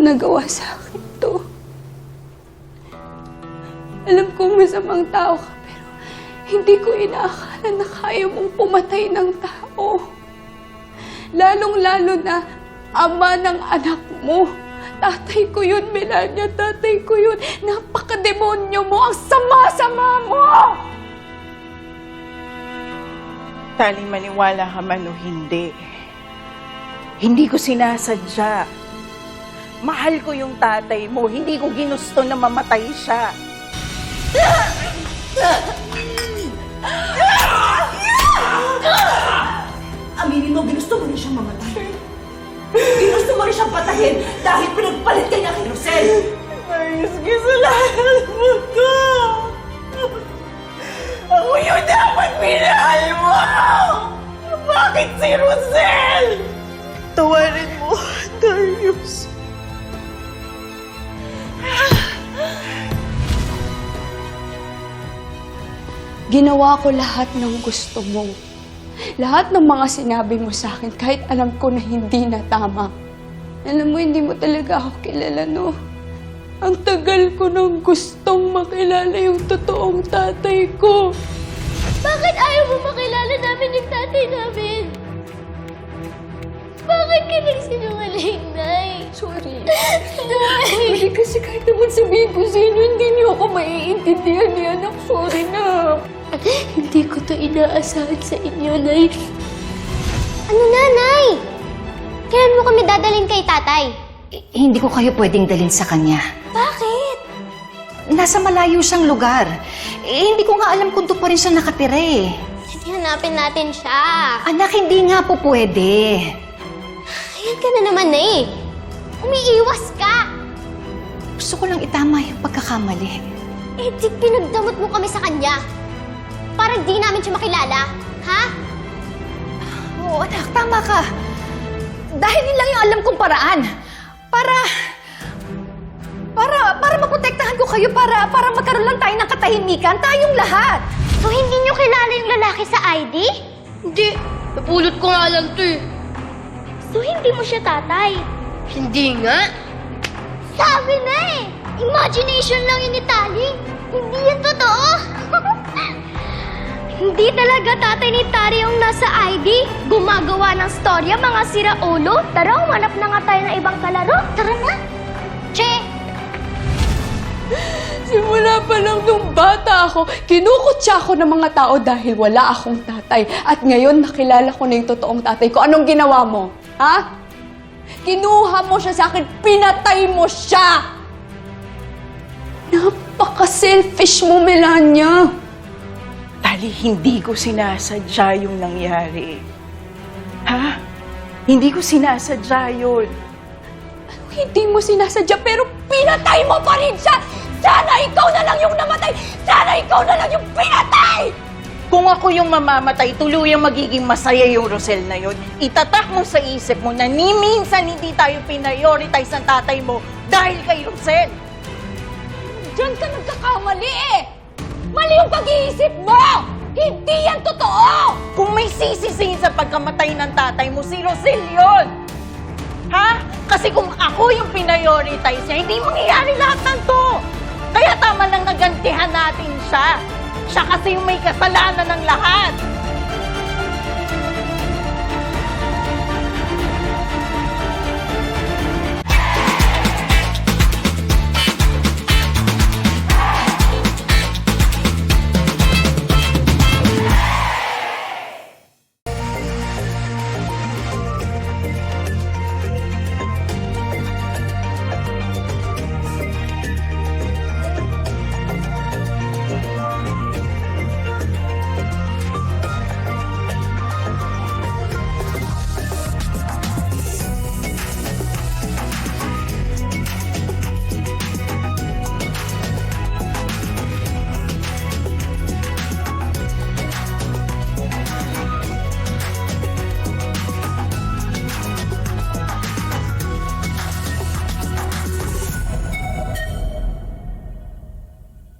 nagawa sa akin to. Alam kong masamang tao ka, pero hindi ko inaakala na kaya mong pumatay ng tao. Lalong-lalo na ama ng anak mo. Tatay ko yun, Melania. Tatay ko yun. Napakademonyo mo. Ang sama-sama mo! Tali, maniwala ka man o hindi. Hindi ko sinasadya. Mahal ko yung tatay mo. Hindi ko ginusto na mamatay siya. Aminin mo, ginusto mo rin siyang mamatay. Ginusto mo rin siyang patayin dahil pinagpalit ka niya kay Rosel. Ayos, kasalanan mo to. Ako yung dapat minahal mo! Bakit si Rosel? Tawarin mo, Darius. Ginawa ko lahat ng gusto mo. Lahat ng mga sinabi mo sa akin, kahit alam ko na hindi na tama. Alam mo, hindi mo talaga ako kilala, no? Ang tagal ko nang gustong makilala yung totoong tatay ko. Bakit ayaw mo makilala namin yung tatay namin? Bakit ka nagsinungaling, Nay? Sorry. Nay! Sorry kasi kahit naman sabihin ko sa inyo, hindi niyo ako maiintindihan ni anak. Sorry na. Hindi ko to inaasahan sa inyo, Nay. Ano na, Nay? Kailan mo kami dadalhin kay tatay? Hindi ko kayo pwedeng dalhin sa kanya. Bakit? Nasa malayo siyang lugar. Hindi ko nga alam kung doon pa rin siya nakatira eh. Hanapin natin siya. Anak, hindi nga po pwede. Ayan ka na naman, Nay. Umiiwas ka. Gusto ko lang itama yung pagkakamali. Eh, di pinagdamot mo kami sa kanya. Parang di namin siya makilala. Ha? Oo, anak, tama ka. Dahil yun lang yung alam kong paraan. Para maprotektahan ko kayo, para magkaroon lang tayo ng katahimikan, tayong lahat. So, hindi niyo kilala yung lalaki sa ID? Hindi. Napulot ko nga lang to eh. So, hindi mo siya tatay? Hindi nga. Sabi na eh! Imagination lang yun ni Tali. Hindi yan totoo. Hindi talaga tatay ni Tari yung nasa ID. Gumagawa ng storya, mga siraulo. Tara, umanap na nga tayo ng ibang kalaro. Tara na. Che! Simula pa lang nung bata ako, kinukutsa ako ng mga tao dahil wala akong tatay. At ngayon, nakilala ko na yung totoong tatay ko. Anong ginawa mo? Ha? Kinuha mo siya sa akin, pinatay mo siya! Napaka-selfish mo, Melania. Tali, hindi ko sinasadya yung nangyari. Ha? Hindi ko sinasadya yun. Hindi mo sinasadya, pero pinatay mo pa rin siya! Sana ikaw na lang yung namatay! Sana ikaw na lang yung pinatay! Kung ako yung mamamatay, tuluyang magiging masaya yung Rosel na yun. Itatak mo sa isip mo na ni minsan hindi tayo pinprioritize ng tatay mo dahil kay Rosel. Diyan ka nagkakamali eh! Mali yung pag-iisip mo! Hindi yan totoo! Kung may sisisihin sa pagkamatay ng tatay mo, si Rosel yun! Ha? Kasi kung ako yung pinprioritize niya, hindi mangyayari lahat ng to! Kaya tama lang nagantihan natin siya! Siya kasi yung may kasalanan ng lahat!